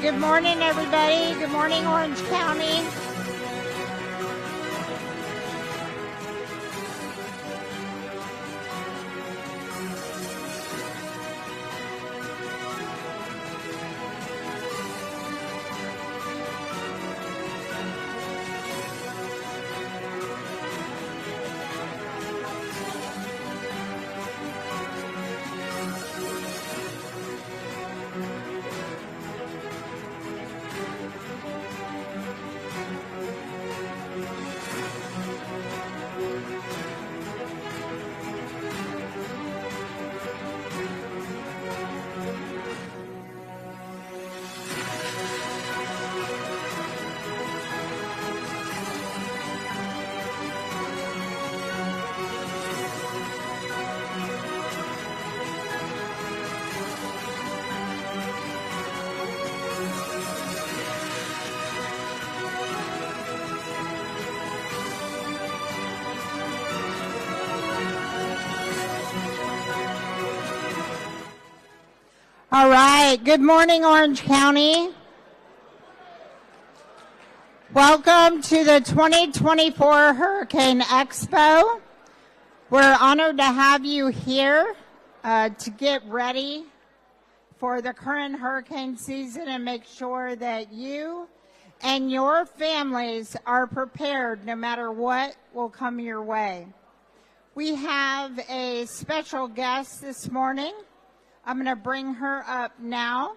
Good morning, everybody. Good morning, Orange County. All right. Good morning, Orange County. Welcome to the 2024 Hurricane Expo. We're honored to have you here to get ready for the current hurricane season and make sure that you and your families are prepared no matter what will come your way. We have a special guest this morning. I'm going to bring her up now.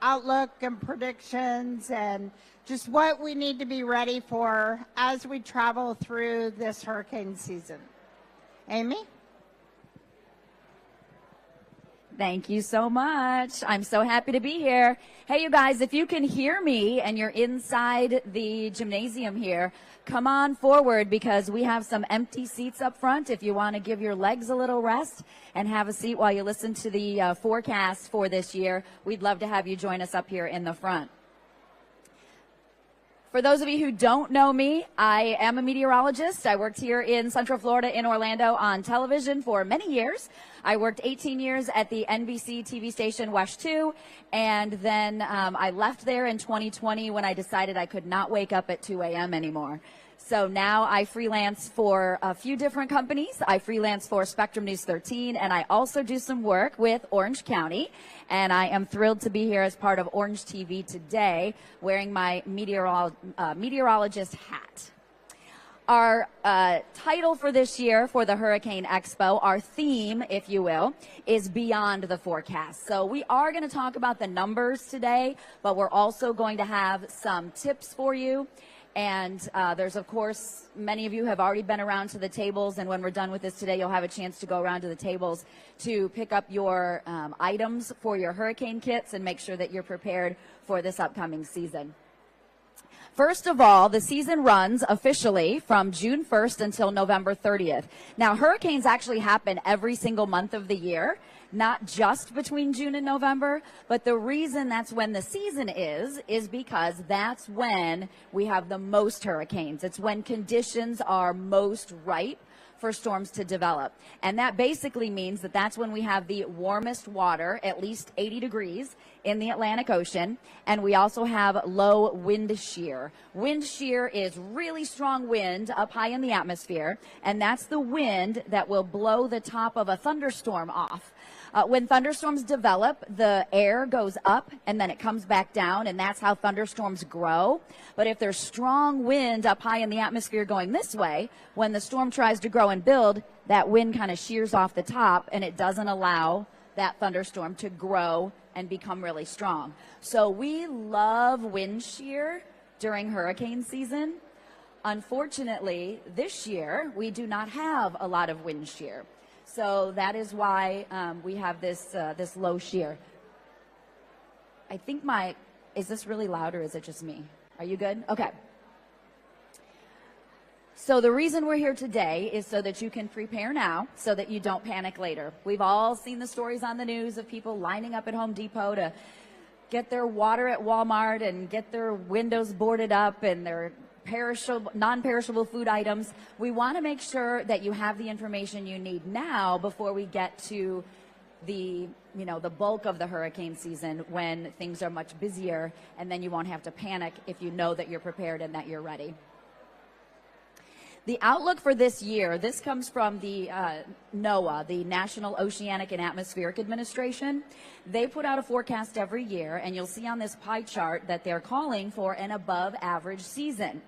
Outlook and predictions and just what we need to be ready for as we travel through this hurricane season. Amy? Thank you so much. I'm so happy to be here. Hey, you guys, if you can hear me and you're inside the gymnasium here, come on forward because we have some empty seats up front if you want to give your legs a little rest and have a seat while you listen to the forecast for this year. We'd love to have you join us up here in the front. For those of you who don't know me, I am a meteorologist. I worked here in Central Florida in Orlando on television for many years. I worked 18 years at the NBC TV station WESH 2, and then I left there in 2020 when I decided I could not wake up at 2 a.m. anymore. So now I freelance for a few different companies. I freelance for Spectrum News 13, and I also do some work with Orange County. And I am thrilled to be here as part of Orange TV today, wearing my meteorologist hat. Our title for this year for the Hurricane Expo, our theme, if you will, is Beyond the Forecast. So we are going to talk about the numbers today, but we're also going to have some tips for you. And there's, of course, many of you have already been around to the tables, and when we're done with this today, you'll have a chance to go around to the tables to pick up your items for your hurricane kits and make sure that you're prepared for this upcoming season. First of all, the season runs officially from June 1st until November 30th. Now, hurricanes actually happen every single month of the year, not just between June and November, but the reason that's when the season is because that's when we have the most hurricanes. It's when conditions are most ripe for storms to develop. And that basically means that that's when we have the warmest water, at least 80 degrees in the Atlantic Ocean, and we also have low wind shear. Wind shear is really strong wind up high in the atmosphere, and that's the wind that will blow the top of a thunderstorm off. When thunderstorms develop, the air goes up and then it comes back down, and that's how thunderstorms grow. But if there's strong wind up high in the atmosphere going this way, when the storm tries to grow and build, that wind kind of shears off the top and it doesn't allow that thunderstorm to grow and become really strong. So we love wind shear during hurricane season. Unfortunately, this year we do not have a lot of wind shear. So that is why we have this low shear. I think is this really loud or is it just me? Are you good? Okay. So the reason we're here today is so that you can prepare now so that you don't panic later. We've all seen the stories on the news of people lining up at Home Depot to get their water at Walmart and get their windows boarded up and their perishable, non-perishable food items. We want to make sure that you have the information you need now before we get to the bulk of the hurricane season, when things are much busier, and then you won't have to panic if you know that you're prepared and that you're ready. The outlook for this year, this comes from the NOAA, the National Oceanic and Atmospheric Administration. They put out a forecast every year, and you'll see on this pie chart that they're calling for an above average season.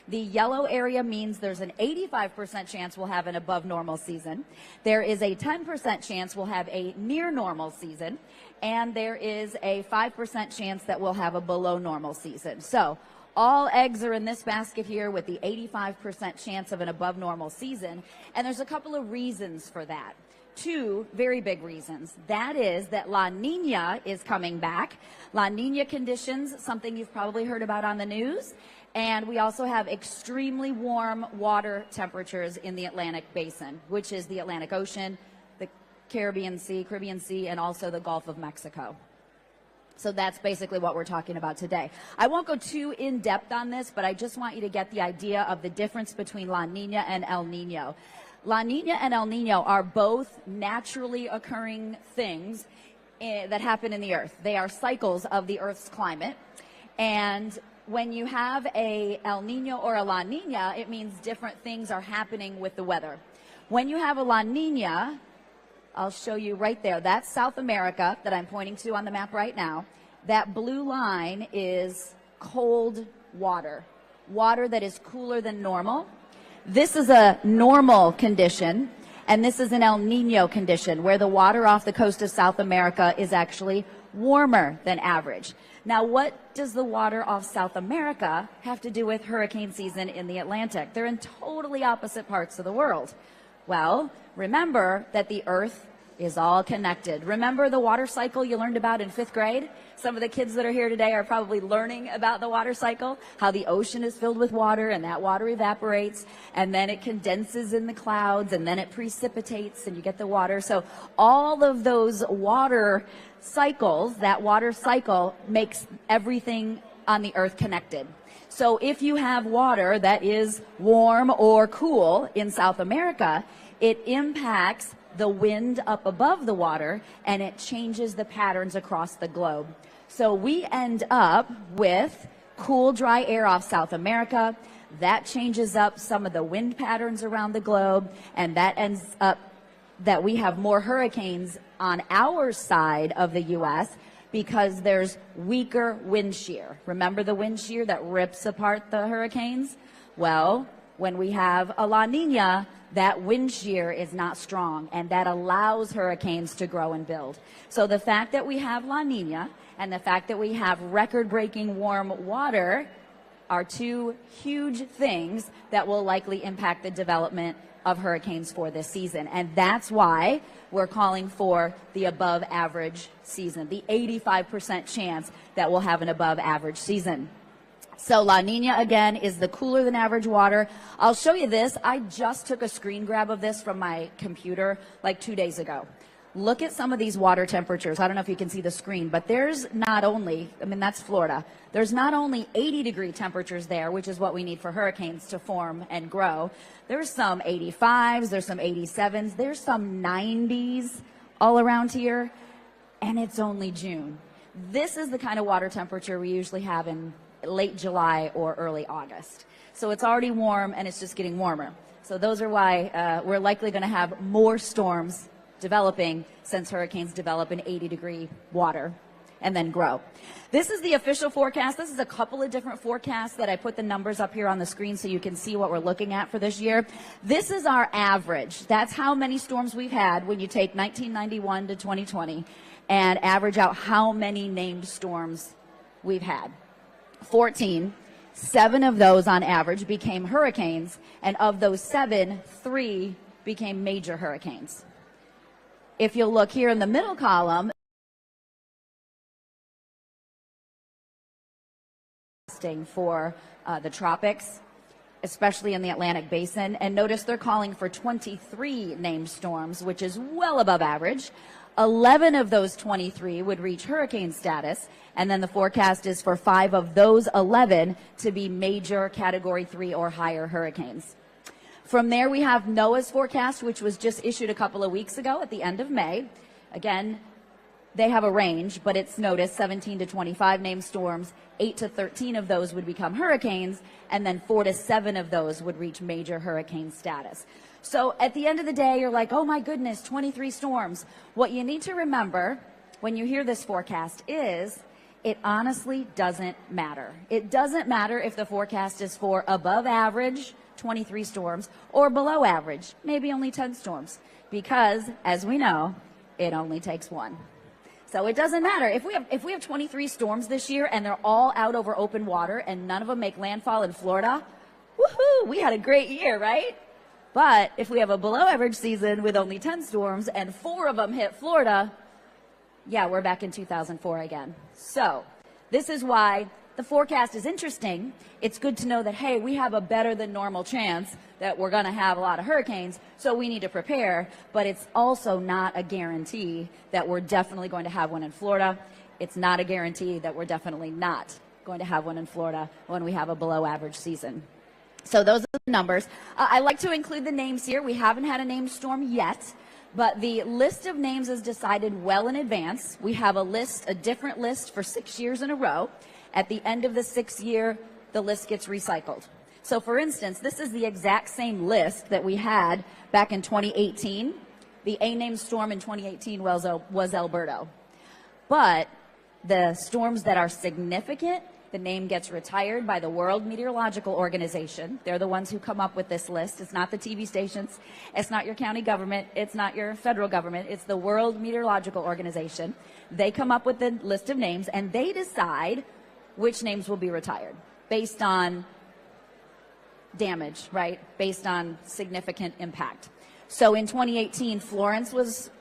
The yellow area means there's an 85% chance we'll have an above normal season. There is a 10% chance we'll have a near normal season. And there is a 5% chance that we'll have a below normal season. So all eggs are in this basket here with the 85% chance of an above normal season. And there's a couple of reasons for that. Two very big reasons. That is that La Nina is coming back. La Nina conditions, something you've probably heard about on the news. And we also have extremely warm water temperatures in the Atlantic Basin, which is the Atlantic Ocean, the Caribbean Sea, and also the Gulf of Mexico. So that's basically what we're talking about today. I won't go too in-depth on this, but I just want you to get the idea of the difference between La Nina and El Nino. La Nina and El Nino are both naturally occurring things that happen in the Earth. They are cycles of the Earth's climate. And when you have a El Nino or a La Nina, it means different things are happening with the weather. When you have a La Nina, I'll show you right there. That's South America that I'm pointing to on the map right now. That blue line is cold water, water that is cooler than normal. This is a normal condition, and this is an El Nino condition, where the water off the coast of South America is actually warmer than average. Now, what does the water off South America have to do with hurricane season in the Atlantic? They're in totally opposite parts of the world. Well, remember that the Earth is all connected. Remember the water cycle you learned about in 5th grade? Some of the kids that are here today are probably learning about the water cycle, how the ocean is filled with water, and that water evaporates, and then it condenses in the clouds, and then it precipitates, and you get the water. So all of those water cycles, that water cycle makes everything on the Earth connected. So if you have water that is warm or cool in South America, it impacts the wind up above the water, and it changes the patterns across the globe. So we end up with cool, dry air off South America. That changes up some of the wind patterns around the globe, and that ends up that we have more hurricanes on our side of the U.S. because there's weaker wind shear. Remember the wind shear that rips apart the hurricanes? Well, when we have a La Nina, that wind shear is not strong, and that allows hurricanes to grow and build. So the fact that we have La Nina and the fact that we have record-breaking warm water are two huge things that will likely impact the development of hurricanes for this season. And that's why we're calling for the above average season, the 85% chance that we'll have an above average season. So La Nina, again, is the cooler than average water. I'll show you this. I just took a screen grab of this from my computer like 2 days ago. Look at some of these water temperatures. I don't know if you can see the screen, but there's not only, that's Florida. There's not only 80-degree temperatures there, which is what we need for hurricanes to form and grow. There's some 85s, there's some 87s, there's some 90s all around here, and it's only June. This is the kind of water temperature we usually have in late July or early August. So it's already warm, and it's just getting warmer. So those are why we're likely going to have more storms developing since hurricanes develop in 80-degree water and then grow. This is the official forecast. This is a couple of different forecasts that I put the numbers up here on the screen so you can see what we're looking at for this year. This is our average. That's how many storms we've had when you take 1991 to 2020 and average out how many named storms we've had. 14. 7 of those on average became hurricanes, and of those 7, 3 became major hurricanes. If you'll look here in the middle column, for the tropics, especially in the Atlantic Basin, and notice they're calling for 23 named storms, which is well above average. 11 of those 23 would reach hurricane status, and then the forecast is for 5 of those 11 to be major Category 3 or higher hurricanes. From there, we have NOAA's forecast, which was just issued a couple of weeks ago at the end of May. Again, they have a range, but it's noticed 17 to 25 named storms, 8 to 13 of those would become hurricanes, and then 4 to 7 of those would reach major hurricane status. So at the end of the day, you're like, oh my goodness, 23 storms. What you need to remember when you hear this forecast is it honestly doesn't matter. It doesn't matter if the forecast is for above average 23 storms or below average, maybe only 10 storms, because as we know, it only takes one. So it doesn't matter. If we have 23 storms this year and they're all out over open water and none of them make landfall in Florida, woohoo, we had a great year, right? But if we have a below average season with only 10 storms and 4 of them hit Florida, yeah, we're back in 2004 again. So this is why the forecast is interesting. It's good to know that, hey, we have a better than normal chance that we're going to have a lot of hurricanes, so we need to prepare. But it's also not a guarantee that we're definitely going to have one in Florida. It's not a guarantee that we're definitely not going to have one in Florida when we have a below average season. So those are the numbers. I like to include the names here. We haven't had a named storm yet, but the list of names is decided well in advance. We have a different list for 6 years in a row. At the end of the 6th year, the list gets recycled. So for instance, this is the exact same list that we had back in 2018. The A-named storm in 2018 was Alberto. But the storms that are significant, the name gets retired by the World Meteorological Organization. They're the ones who come up with this list. It's not the TV stations. It's not your county government. It's not your federal government. It's the World Meteorological Organization. They come up with the list of names, and they decide which names will be retired based on damage, right? Based on significant impact. So in 2018, Florence was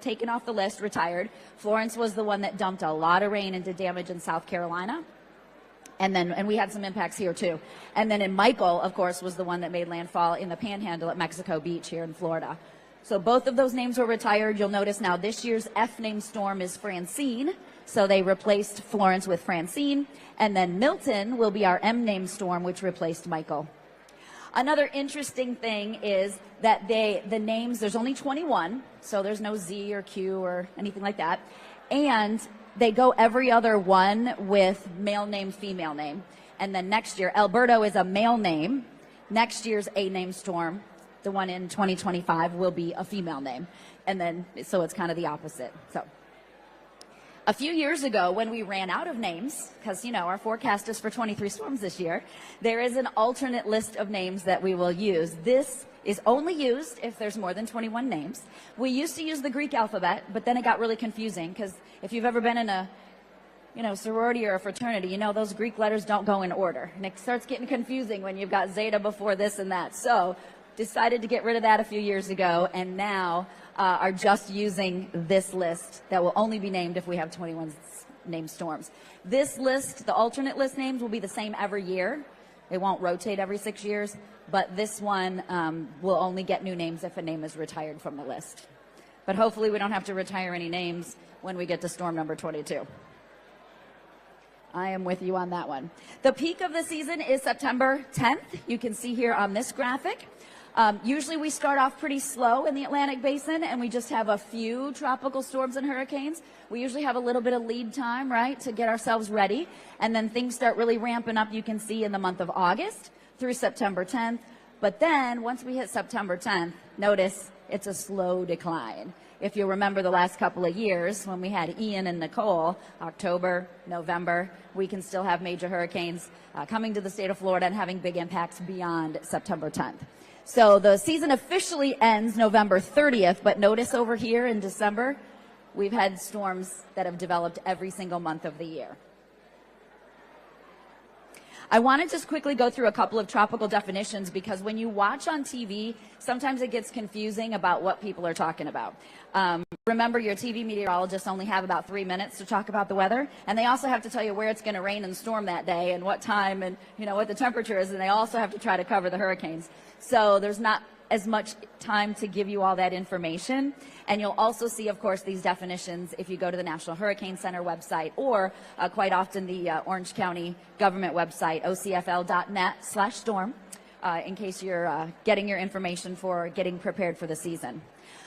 taken off the list, retired. Florence was the one that dumped a lot of rain and did damage in South Carolina. And we had some impacts here too. And then in Michael, of course, was the one that made landfall in the Panhandle at Mexico Beach here in Florida. So both of those names were retired. You'll notice now this year's F-named storm is Francine. So they replaced Florence with Francine. And then Milton will be our M-named storm, which replaced Michael. Another interesting thing is that the names, there's only 21, so there's no Z or Q or anything like that. And they go every other one with male name, female name. And then next year, Alberto is a male name. Next year's A-named storm, the one in 2025, will be a female name. And then, so it's kind of the opposite. So a few years ago, when we ran out of names, because, you know, our forecast is for 23 storms this year, there is an alternate list of names that we will use. This is only used if there's more than 21 names. We used to use the Greek alphabet, but then it got really confusing, because if you've ever been in a, you know, sorority or a fraternity, you know those Greek letters don't go in order. And it starts getting confusing when you've got zeta before this and that. So decided to get rid of that a few years ago, and now are just using this list that will only be named if we have 21 named storms. This list, the alternate list names, will be the same every year. It won't rotate every 6 years, but this one will only get new names if a name is retired from the list. But hopefully we don't have to retire any names when we get to storm number 22. I am with you on that one. The peak of the season is September 10th. You can see here on this graphic. Usually we start off pretty slow in the Atlantic Basin, and we just have a few tropical storms and hurricanes. We usually have a little bit of lead time, right, to get ourselves ready. And then things start really ramping up, you can see, in the month of August through September 10th. But then once we hit September 10th, notice it's a slow decline. If you remember the last couple of years when we had Ian and Nicole, October, November, we can still have major hurricanes coming to the state of Florida and having big impacts beyond September 10th. So the season officially ends November 30th, but notice over here in December, we've had storms that have developed every single month of the year. I want to just quickly go through a couple of tropical definitions, because when you watch on TV, sometimes it gets confusing about what people are talking about. Remember, your TV meteorologists only have about 3 minutes to talk about the weather, and they also have to tell you where it's going to rain and storm that day and what time and, you know, what the temperature is, and they also have to try to cover the hurricanes. So there's not as much time to give you all that information. And you'll also see, of course, these definitions if you go to the National Hurricane Center website, or quite often the Orange County government website, ocfl.net/storm, in case you're getting your information for getting prepared for the season.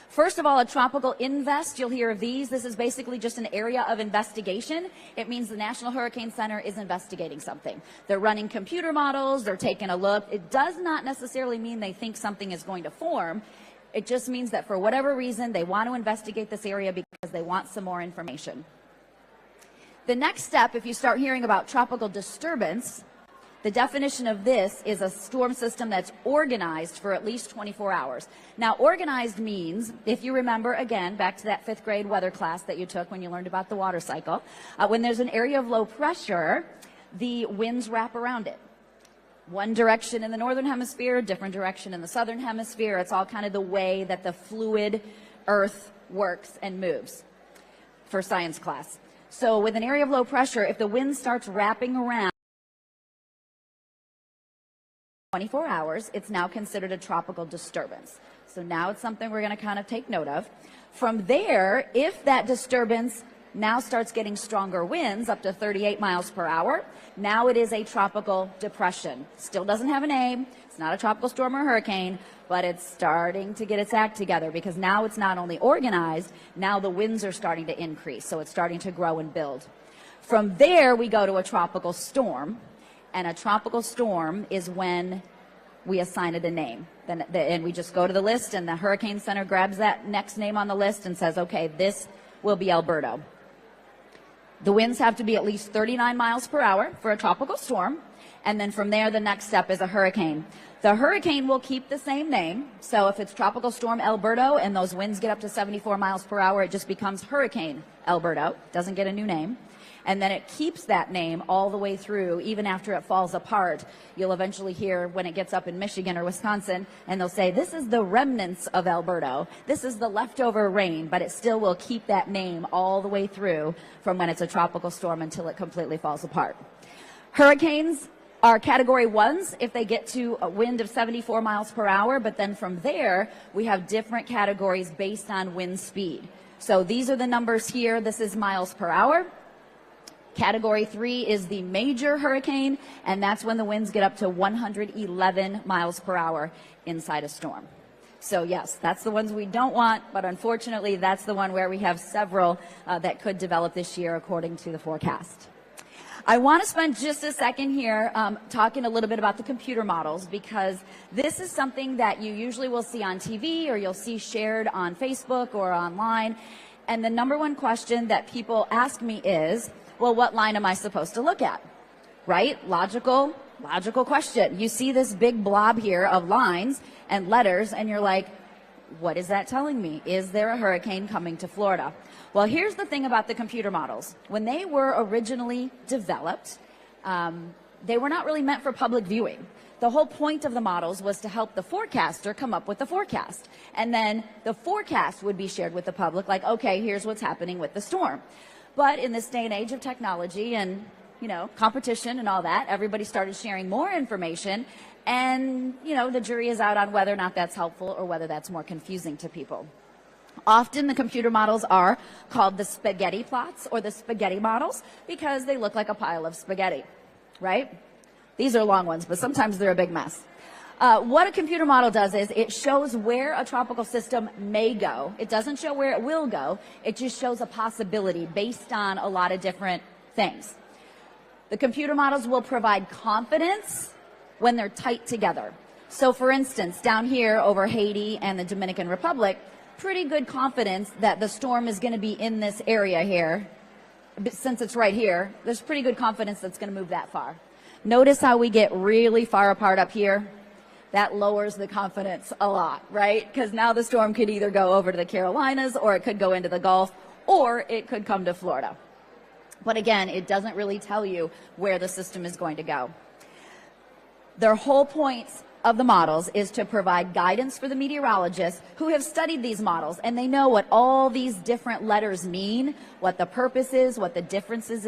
First of all, a tropical invest, you'll hear of these. This is basically just an area of investigation. It means the National Hurricane Center is investigating something. They're running computer models, they're taking a look. It does not necessarily mean they think something is going to form. It just means that for whatever reason, they want to investigate this area because they want some more information. The next step, if you start hearing about tropical disturbance, the definition of this is a storm system that's organized for at least 24 hours. Now, organized means, if you remember, again, back to that 5th grade weather class that you took when you learned about the water cycle, when there's an area of low pressure, the winds wrap around it. One direction in the northern hemisphere, different direction in the southern hemisphere. It's all kind of the way that the fluid earth works and moves for science class. So with an area of low pressure, if the wind starts wrapping around 24 hours, it's now considered a tropical disturbance. So now it's something we're going to kind of take note of. From there, if that disturbance now starts getting stronger winds, up to 38 miles per hour, now it is a tropical depression. Still doesn't have a name. It's not a tropical storm or hurricane, but it's starting to get its act together because now it's not only organized, now the winds are starting to increase. So it's starting to grow and build. From there, we go to a tropical storm. And a tropical storm is when we assign it a name. And we just go to the list, and the Hurricane Center grabs that next name on the list and says, okay, this will be Alberto. The winds have to be at least 39 miles per hour for a tropical storm. And then from there, the next step is a hurricane. The hurricane will keep the same name. So if it's Tropical Storm Alberto and those winds get up to 74 miles per hour, it just becomes Hurricane Alberto. Doesn't get a new name. And then it keeps that name all the way through, even after it falls apart. You'll eventually hear when it gets up in Michigan or Wisconsin, and they'll say, this is the remnants of Alberto. This is the leftover rain, but it still will keep that name all the way through from when it's a tropical storm until it completely falls apart. Hurricanes are category 1s if they get to a wind of 74 miles per hour, but then from there, we have different categories based on wind speed. So these are the numbers here. This is miles per hour. Category 3 is the major hurricane, and that's when the winds get up to 111 miles per hour inside a storm. So yes, that's the ones we don't want, but unfortunately, that's the one where we have several that could develop this year according to the forecast. I want to spend just a second here talking a little bit about the computer models, because this is something that you usually will see on TV or you'll see shared on Facebook or online. And the number one question that people ask me is, well, what line am I supposed to look at? Right? Logical question. You see this big blob here of lines and letters, and you're like, what is that telling me? Is there a hurricane coming to Florida? Well, here's the thing about the computer models. When they were originally developed, they were not really meant for public viewing. The whole point of the models was to help the forecaster come up with the forecast. And then the forecast would be shared with the public, like, okay, here's what's happening with the storm. But in this day and age of technology and, competition and all that, everybody started sharing more information. And, the jury is out on whether or not that's helpful or whether that's more confusing to people. Often the computer models are called the spaghetti plots or the spaghetti models because they look like a pile of spaghetti, right? These are long ones, but sometimes they're a big mess. What a computer model does is it shows where a tropical system may go. It doesn't show where it will go. It just shows a possibility based on a lot of different things. The computer models will provide confidence when they're tight together. So for instance, down here over Haiti and the Dominican Republic, pretty good confidence that the storm is going to be in this area here. Since it's right here, there's pretty good confidence that's going to move that far. Notice how we get really far apart up here? That lowers the confidence a lot, right? Because now the storm could either go over to the Carolinas, or it could go into the Gulf, or it could come to Florida. But again, it doesn't really tell you where the system is going to go. Their whole point of the models is to provide guidance for the meteorologists who have studied these models, and they know what all these different letters mean, what the purpose is, what the differences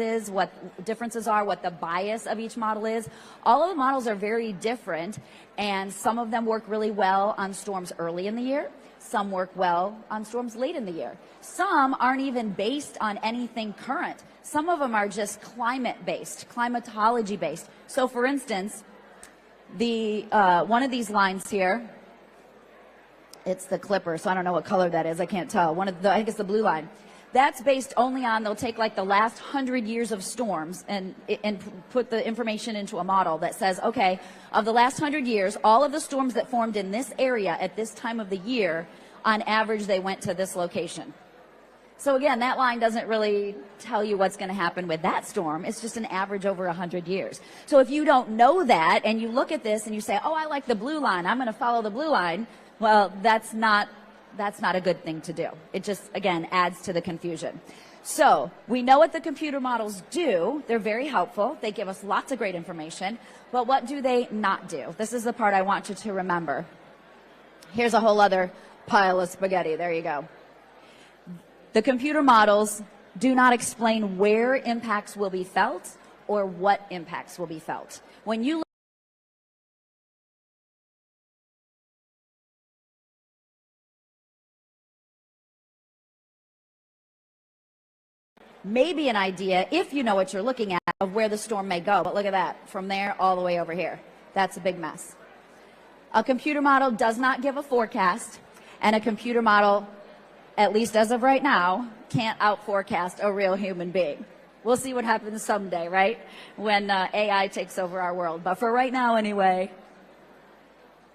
are, what the bias of each model is. All of the models are very different, and some of them work really well on storms early in the year. Some work well on storms late in the year. Some aren't even based on anything current. Some of them are just climate-based, climatology-based. So for instance, the one of these lines here, it's the clipper, so I don't know what color that is. I can't tell. I think it's the blue line. That's based only on, they'll take like the last 100 years of storms and put the information into a model that says, okay, of the last 100 years, all of the storms that formed in this area at this time of the year, on average, they went to this location. So again, that line doesn't really tell you what's going to happen with that storm. It's just an average over 100 years. So if you don't know that and you look at this and you say, oh, I like the blue line, I'm going to follow the blue line, well, that's not a good thing to do. It just, again, adds to the confusion. So we know what the computer models do. They're very helpful. They give us lots of great information. But what do they not do? This is the part I want you to remember. Here's a whole other pile of spaghetti. There you go. The computer models do not explain where impacts will be felt or what impacts will be felt. When you maybe an idea, if you know what you're looking at, of where the storm may go. But look at that, from there all the way over here. That's a big mess. A computer model does not give a forecast, and a computer model, at least as of right now, can't out-forecast a real human being. We'll see what happens someday, right? When AI takes over our world. But for right now, anyway,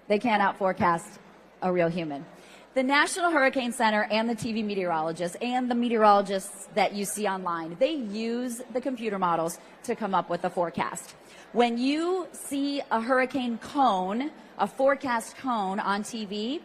they can't out-forecast a real human. The National Hurricane Center and the TV meteorologists and the meteorologists that you see online, they use the computer models to come up with a forecast. When you see a hurricane cone, a forecast cone on TV,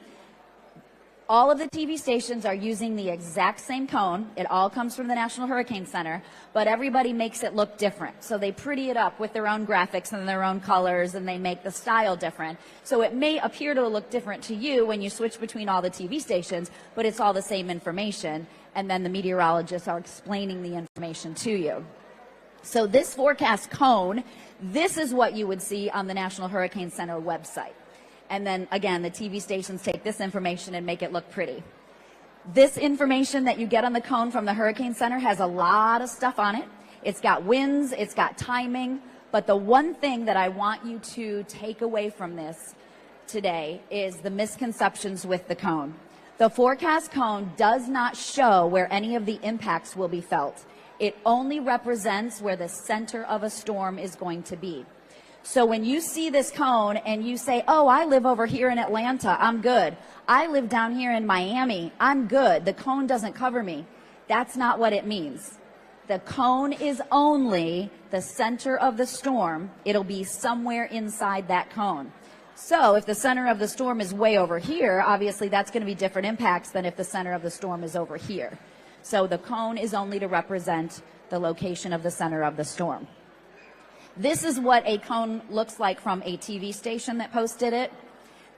all of the TV stations are using the exact same cone. It all comes from the National Hurricane Center, but everybody makes it look different. So they pretty it up with their own graphics and their own colors, and they make the style different. So it may appear to look different to you when you switch between all the TV stations, but it's all the same information, and then the meteorologists are explaining the information to you. So this forecast cone, this is what you would see on the National Hurricane Center website. And then, again, the TV stations take this information and make it look pretty. This information that you get on the cone from the Hurricane Center has a lot of stuff on it. It's got winds, it's got timing, but the one thing that I want you to take away from this today is the misconceptions with the cone. The forecast cone does not show where any of the impacts will be felt. It only represents where the center of a storm is going to be. So when you see this cone and you say, oh, I live over here in Atlanta, I'm good. I live down here in Miami, I'm good. The cone doesn't cover me. That's not what it means. The cone is only the center of the storm. It'll be somewhere inside that cone. So if the center of the storm is way over here, obviously that's going to be different impacts than if the center of the storm is over here. So the cone is only to represent the location of the center of the storm. This is what a cone looks like from a TV station that posted it.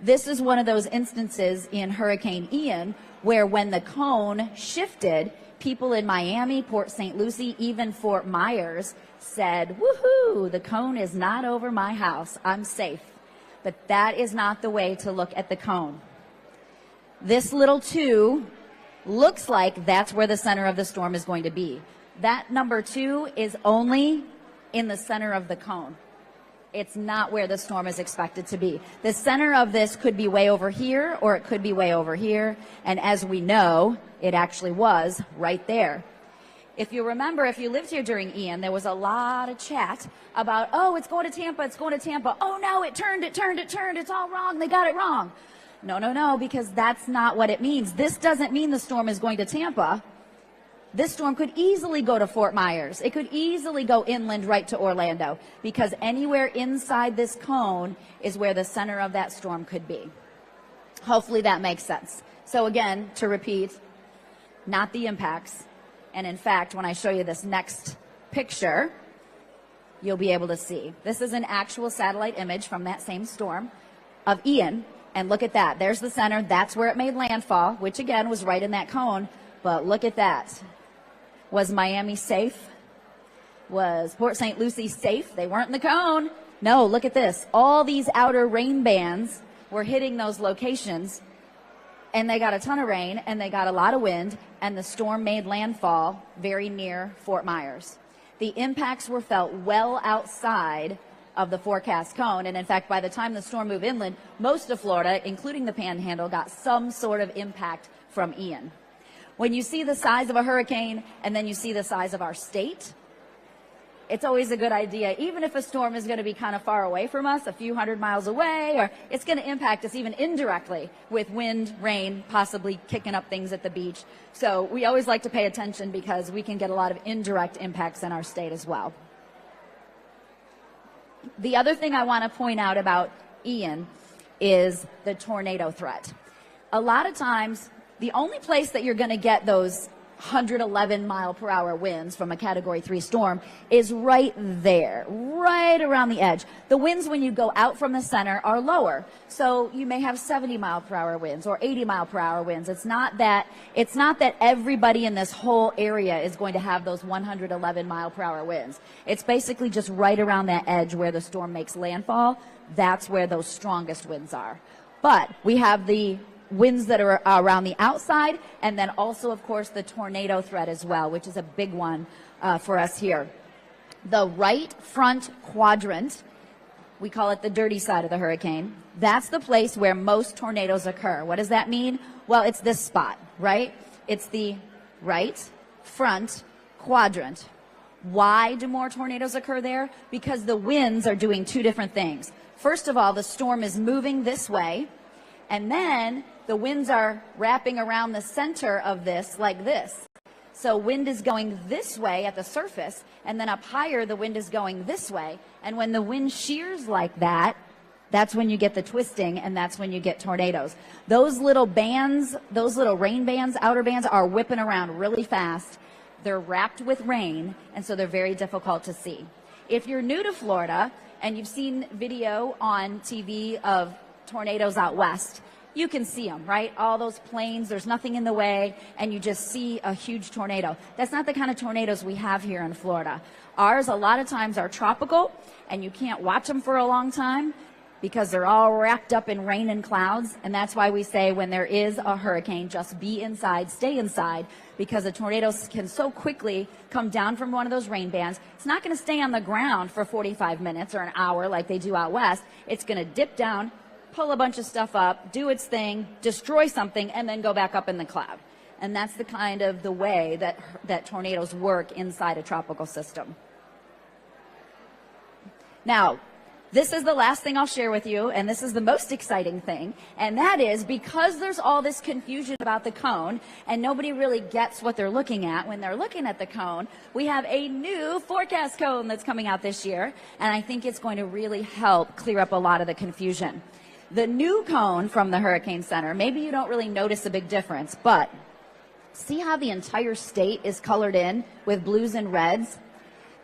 This is one of those instances in Hurricane Ian where when the cone shifted, people in Miami, Port St. Lucie, even Fort Myers said, woohoo, the cone is not over my house, I'm safe. But that is not the way to look at the cone. This little 2 looks like that's where the center of the storm is going to be. That number 2 is only in the center of the cone. It's not where the storm is expected to be. The center of this could be way over here, or it could be way over here. And as we know, it actually was right there. If you remember, if you lived here during Ian, there was a lot of chat about, oh, it's going to Tampa, it's going to Tampa. Oh no, it turned, it's all wrong, they got it wrong. No, because that's not what it means. This doesn't mean the storm is going to Tampa. This storm could easily go to Fort Myers. It could easily go inland right to Orlando, because anywhere inside this cone is where the center of that storm could be. Hopefully that makes sense. So again, to repeat, not the impacts. And in fact, when I show you this next picture, you'll be able to see. This is an actual satellite image from that same storm. of Ian. And look at that. There's the center. That's where it made landfall, which again was right in that cone. But look at that. Was Miami safe? Was Port St. Lucie safe? They weren't in the cone. No, look at this. All these outer rain bands were hitting those locations, and they got a ton of rain, and they got a lot of wind, and the storm made landfall very near Fort Myers. The impacts were felt well outside of the forecast cone, and in fact, by the time the storm moved inland, most of Florida, including the Panhandle, got some sort of impact from Ian. When you see the size of a hurricane, and then you see the size of our state, it's always a good idea, even if a storm is going to be kind of far away from us, a few hundred miles away, or it's going to impact us even indirectly with wind, rain, possibly kicking up things at the beach. So we always like to pay attention because we can get a lot of indirect impacts in our state as well. The other thing I want to point out about Ian is the tornado threat. A lot of times, the only place that you're going to get those 111 mile per hour winds from a Category 3 storm is right there, right around the edge. The winds when you go out from the center are lower. So you may have 70 mile per hour winds or 80 mile per hour winds. It's not that everybody in this whole area is going to have those 111 mile per hour winds. It's basically just right around that edge where the storm makes landfall. That's where those strongest winds are. But we have the winds that are around the outside, and then also, of course, the tornado threat as well, which is a big one for us here. The right front quadrant, we call it the dirty side of the hurricane. That's the place where most tornadoes occur. What does that mean? Well, it's this spot, right? It's the right front quadrant. Why do more tornadoes occur there? Because the winds are doing two different things. First of all, the storm is moving this way, and then the winds are wrapping around the center of this like this. So wind is going this way at the surface, and then up higher the wind is going this way. And when the wind shears like that, that's when you get the twisting, and that's when you get tornadoes. Those little bands, those little rain bands, outer bands, are whipping around really fast. They're wrapped with rain, and so they're very difficult to see. If you're new to Florida and you've seen video on TV of tornadoes out west, you can see them, right? All those planes, there's nothing in the way, and you just see a huge tornado. That's not the kind of tornadoes we have here in Florida. Ours, a lot of times, are tropical, and you can't watch them for a long time because they're all wrapped up in rain and clouds, and that's why we say when there is a hurricane, just be inside, stay inside, because a tornado can so quickly come down from one of those rain bands. It's not going to stay on the ground for 45 minutes or an hour like they do out west. It's going to dip down, pull a bunch of stuff up, do its thing, destroy something, and then go back up in the cloud. And that's the kind of the way that tornadoes work inside a tropical system. Now, this is the last thing I'll share with you, and this is the most exciting thing, and that is because there's all this confusion about the cone, and nobody really gets what they're looking at when they're looking at the cone, we have a new forecast cone that's coming out this year, and I think it's going to really help clear up a lot of the confusion. The new cone from the Hurricane Center, maybe you don't really notice a big difference, but see how the entire state is colored in with blues and reds?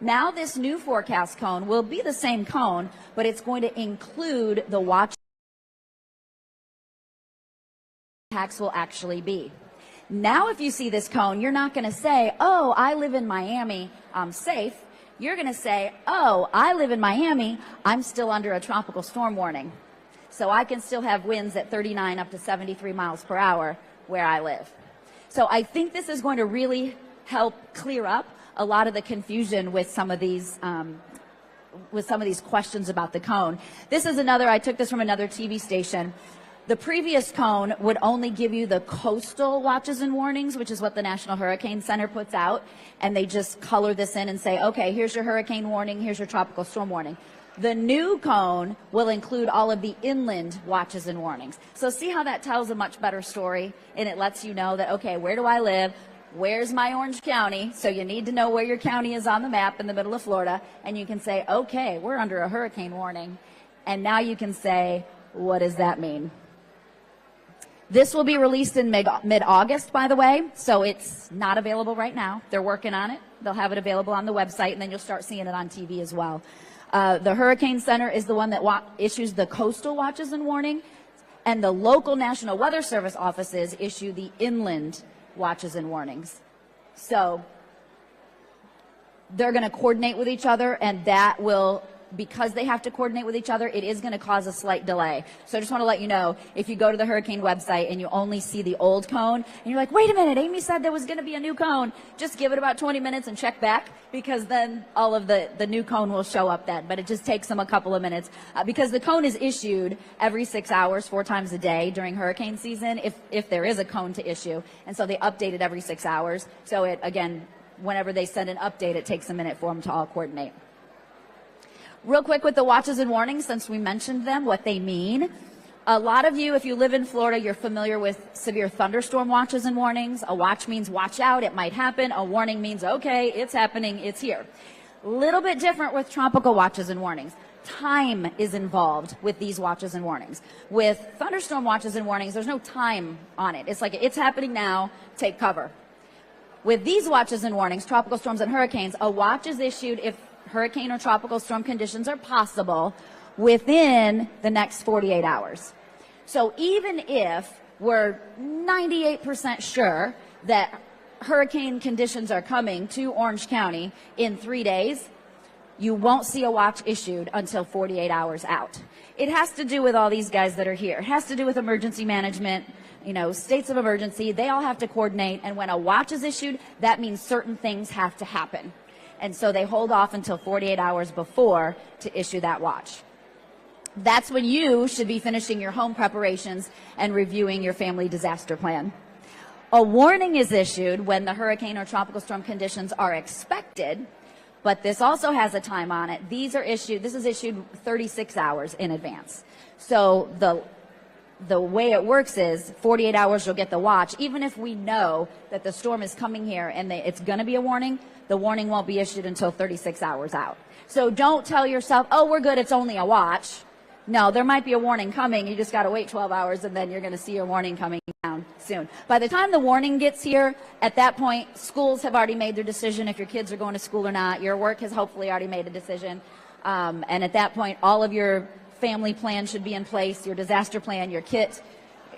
Now this new forecast cone will be the same cone, but it's going to include the watch impacts will actually be. Now if you see this cone, you're not going to say, oh, I live in Miami, I'm safe. You're going to say, oh, I live in Miami, I'm still under a tropical storm warning. So I can still have winds at 39 up to 73 miles per hour where I live. So I think this is going to really help clear up a lot of the confusion with some of these questions about the cone. This is another, I took this from another TV station. The previous cone would only give you the coastal watches and warnings, which is what the National Hurricane Center puts out. And they just color this in and say, okay, here's your hurricane warning, here's your tropical storm warning. The new cone will include all of the inland watches and warnings. So see how that tells a much better story, and it lets you know that, okay, where do I live? Where's my Orange County? So you need to know where your county is on the map in the middle of Florida, and you can say, okay, we're under a hurricane warning. And now you can say, what does that mean? This will be released in mid-August, by the way, so it's not available right now. They're working on it. They'll have it available on the website, and then you'll start seeing it on TV as well. The Hurricane Center is the one that issues the coastal watches and warning, and the local National Weather Service offices issue the inland watches and warnings. So they're going to coordinate with each other, and that will, because they have to coordinate with each other, it is going to cause a slight delay. So I just want to let you know, if you go to the hurricane website and you only see the old cone, and you're like, wait a minute, Amy said there was going to be a new cone, just give it about 20 minutes and check back, because then all of the new cone will show up then. But it just takes them a couple of minutes, because the cone is issued every 6 hours, 4 times a day during hurricane season, if there is a cone to issue. And so they update it every 6 hours. So it, again, whenever they send an update, it takes a minute for them to all coordinate. Real quick with the watches and warnings, since we mentioned them, what they mean. A lot of you, if you live in Florida, you're familiar with severe thunderstorm watches and warnings. A watch means watch out, it might happen. A warning means, okay, it's happening, it's here. Little bit different with tropical watches and warnings. Time is involved with these watches and warnings. With thunderstorm watches and warnings, there's no time on it. It's like, it's happening now, take cover. With these watches and warnings, tropical storms and hurricanes, a watch is issued if hurricane or tropical storm conditions are possible within the next 48 hours. So even if we're 98% sure that hurricane conditions are coming to Orange County in 3 days, you won't see a watch issued until 48 hours out. It has to do with all these guys that are here. It has to do with emergency management, states of emergency. They all have to coordinate, and when a watch is issued, that means certain things have to happen. And so they hold off until 48 hours before to issue that watch. That's when you should be finishing your home preparations and reviewing your family disaster plan. A warning is issued when the hurricane or tropical storm conditions are expected, but this also has a time on it. This is issued 36 hours in advance. So the way it works is 48 hours you'll get the watch. Even if we know that the storm is coming here and it's going to be a warning, the warning won't be issued until 36 hours out. So don't tell yourself, oh, we're good, it's only a watch. No, there might be a warning coming. You just got to wait 12 hours, and then you're going to see your warning coming down soon. By the time the warning gets here, at that point, schools have already made their decision if your kids are going to school or not. Your work has hopefully already made a decision. And at that point, all of your family plan should be in place, your disaster plan, your kit,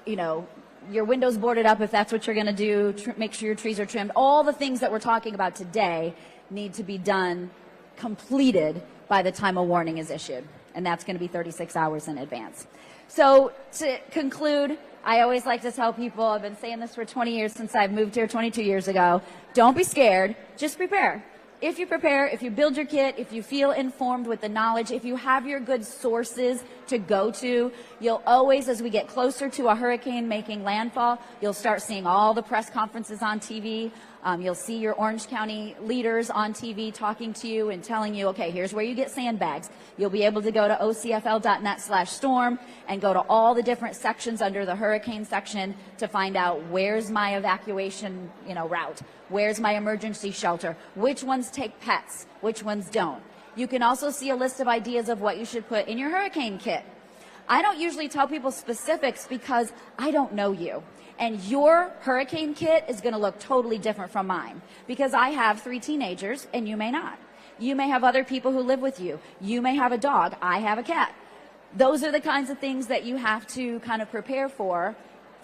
your windows boarded up if that's what you're going to do, make sure your trees are trimmed. All the things that we're talking about today need to be done, completed by the time a warning is issued. And that's going to be 36 hours in advance. So to conclude, I always like to tell people, I've been saying this for 20 years since I've moved here 22 years ago, don't be scared, just prepare. If you prepare, if you build your kit, if you feel informed with the knowledge, if you have your good sources to go to, you'll always, as we get closer to a hurricane making landfall, you'll start seeing all the press conferences on TV. You'll see your Orange County leaders on TV talking to you and telling you, okay, here's where you get sandbags. You'll be able to go to ocfl.net/storm and go to all the different sections under the hurricane section to find out where's my evacuation, route. Where's my emergency shelter? Which ones take pets? Which ones don't? You can also see a list of ideas of what you should put in your hurricane kit. I don't usually tell people specifics because I don't know you. And your hurricane kit is going to look totally different from mine because I have 3 teenagers and you may not. You may have other people who live with you. You may have a dog. I have a cat. Those are the kinds of things that you have to kind of prepare for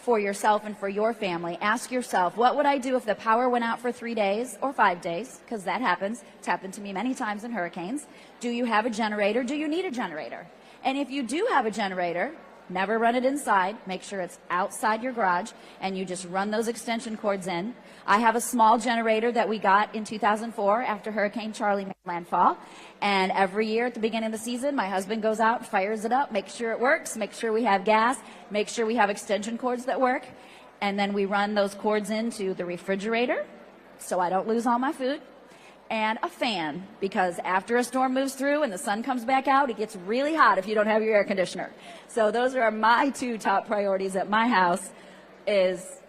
yourself and for your family. Ask yourself, what would I do if the power went out for 3 days or 5 days? Because that happens. It's happened to me many times in hurricanes. Do you have a generator? Do you need a generator? And if you do have a generator, never run it inside. Make sure it's outside your garage, and you just run those extension cords in. I have a small generator that we got in 2004 after Hurricane Charlie made landfall. And every year at the beginning of the season, my husband goes out, fires it up, makes sure it works, make sure we have gas, make sure we have extension cords that work. And then we run those cords into the refrigerator so I don't lose all my food. And a fan, because after a storm moves through and the sun comes back out, it gets really hot if you don't have your air conditioner. So those are my 2 top priorities at my house, is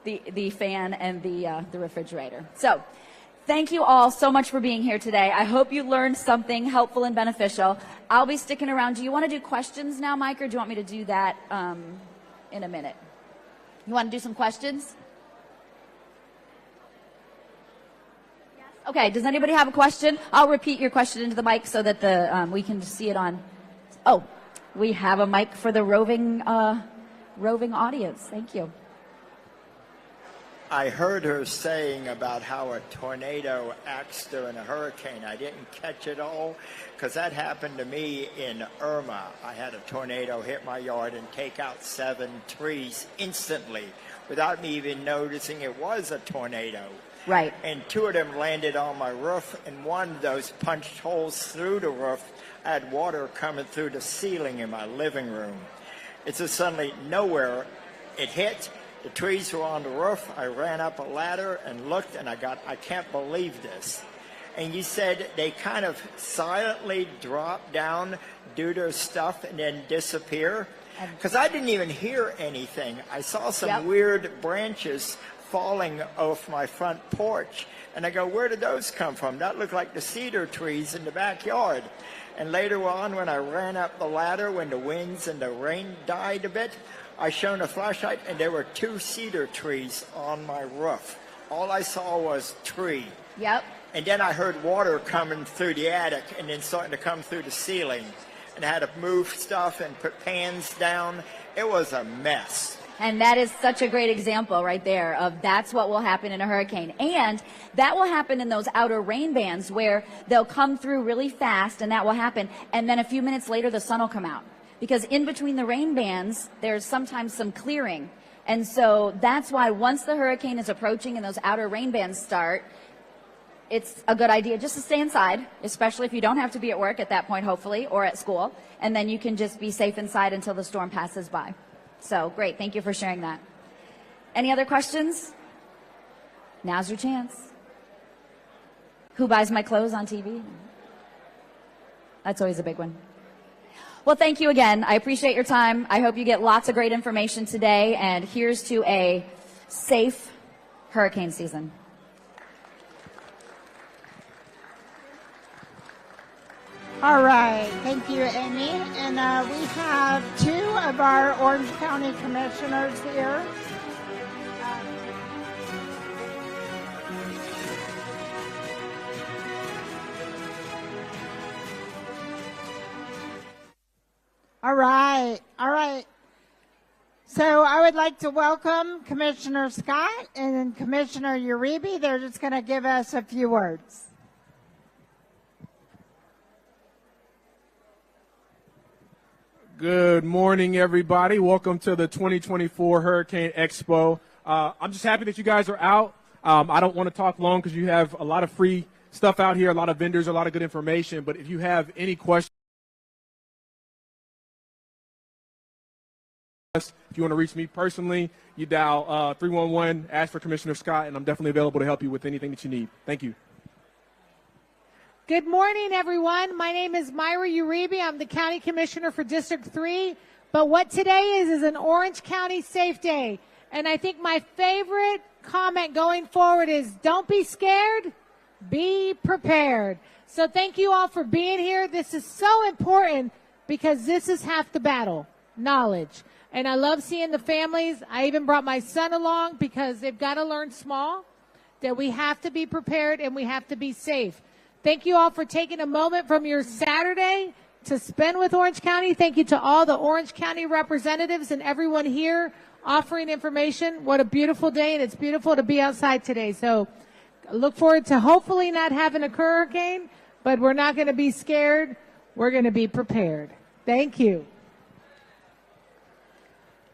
the fan and the refrigerator. So thank you all so much for being here today. I hope you learned something helpful and beneficial. I'll be sticking around. Do you want to do questions now, Mike, or do you want me to do that in a minute? You want to do some questions? Okay, does anybody have a question? I'll repeat your question into the mic so that we can see it on. Oh, we have a mic for the roving audience. Thank you. I heard her saying about how a tornado acts during a hurricane. I didn't catch it all because that happened to me in Irma. I had a tornado hit my yard and take out 7 trees instantly without me even noticing it was a tornado. Right. And 2 of them landed on my roof, and one of those punched holes through the roof. I had water coming through the ceiling in my living room. It's just suddenly nowhere it hit. The trees were on the roof. I ran up a ladder and looked, and I can't believe this. And you said they kind of silently drop down, do their stuff, and then disappear? Because I didn't even hear anything. I saw some weird branches falling off my front porch. And I go, where did those come from? That looked like the cedar trees in the backyard. And later on, when I ran up the ladder, when the winds and the rain died a bit, I shone a flashlight, and there were 2 cedar trees on my roof. All I saw was tree. Yep. And then I heard water coming through the attic and then starting to come through the ceiling. And I had to move stuff and put pans down. It was a mess. And that is such a great example right there of that's what will happen in a hurricane. And that will happen in those outer rain bands where they'll come through really fast, and that will happen. And then a few minutes later, the sun will come out. Because in between the rain bands, there's sometimes some clearing. And so that's why once the hurricane is approaching and those outer rain bands start, it's a good idea just to stay inside, especially if you don't have to be at work at that point, hopefully, or at school. And then you can just be safe inside until the storm passes by. So great. Thank you for sharing that. Any other questions? Now's your chance. Who buys my clothes on TV? That's always a big one. Well, thank you again. I appreciate your time. I hope you get lots of great information today. And here's to a safe hurricane season. All right. Thank you, Amy. And we have 2 of our Orange County commissioners here. All right. All right. So I would like to welcome Commissioner Scott and Commissioner Uribe. They're just going to give us a few words. Good morning, everybody. Welcome to the 2024 Hurricane Expo. I'm just happy that you guys are out. I don't want to talk long because you have a lot of free stuff out here, a lot of vendors, a lot of good information. But if you have any questions, if you want to reach me personally, you dial 311, ask for Commissioner Scott, and I'm definitely available to help you with anything that you need. Thank you. Good morning, everyone. My name is Myra Uribe. I'm the County Commissioner for District 3. But what today is an Orange County Safe Day. And I think my favorite comment going forward is don't be scared, be prepared. So thank you all for being here. This is so important because this is half the battle, knowledge. And I love seeing the families. I even brought my son along because they've got to learn small, that we have to be prepared and we have to be safe. Thank you all for taking a moment from your Saturday to spend with Orange County. Thank you to all the Orange County representatives and everyone here offering information. What a beautiful day, and it's beautiful to be outside today. So I look forward to hopefully not having a hurricane, but we're not going to be scared. We're going to be prepared. Thank you.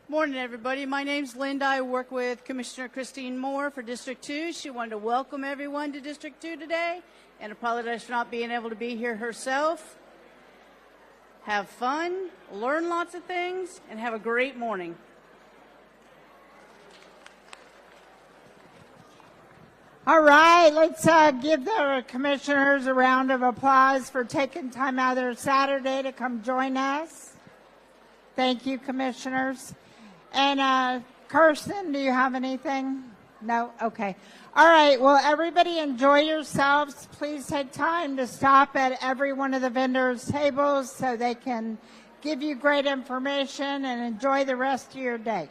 Morning, everybody. My name's Linda. I work with Commissioner Christine Moore for District 2. She wanted to welcome everyone to District 2 today and apologize for not being able to be here herself. Have fun, learn lots of things, and have a great morning. All right, let's give the commissioners a round of applause for taking time out of their Saturday to come join us. Thank you, commissioners. And Kirsten, do you have anything? No? Okay. All right. Well, everybody enjoy yourselves. Please take time to stop at every one of the vendors' tables so they can give you great information and enjoy the rest of your day.